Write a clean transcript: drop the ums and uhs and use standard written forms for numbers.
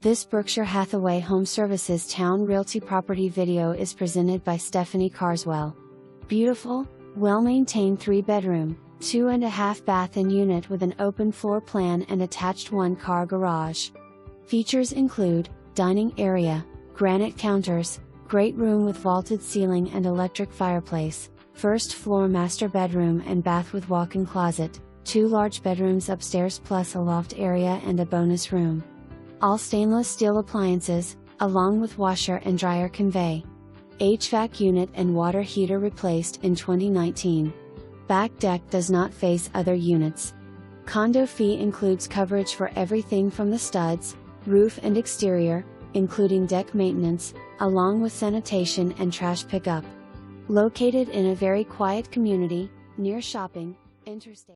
This Berkshire Hathaway HomeServices Towne Realty property video is presented by Stephanie Carswell. Beautiful, well-maintained 3-bedroom, 2.5 bath unit with an open floor plan and attached 1-car garage. Features include dining area, granite counters, great room with vaulted ceiling and electric fireplace, first floor master bedroom and bath with walk-in closet, 2 large bedrooms upstairs plus a loft area and a bonus room. All stainless steel appliances, along with washer and dryer convey. HVAC unit and water heater replaced in 2019. Back deck does not face other units. Condo fee includes coverage for everything from the studs, roof and exterior, including deck maintenance, along with sanitation and trash pickup. Located in a very quiet community, near shopping, interstate.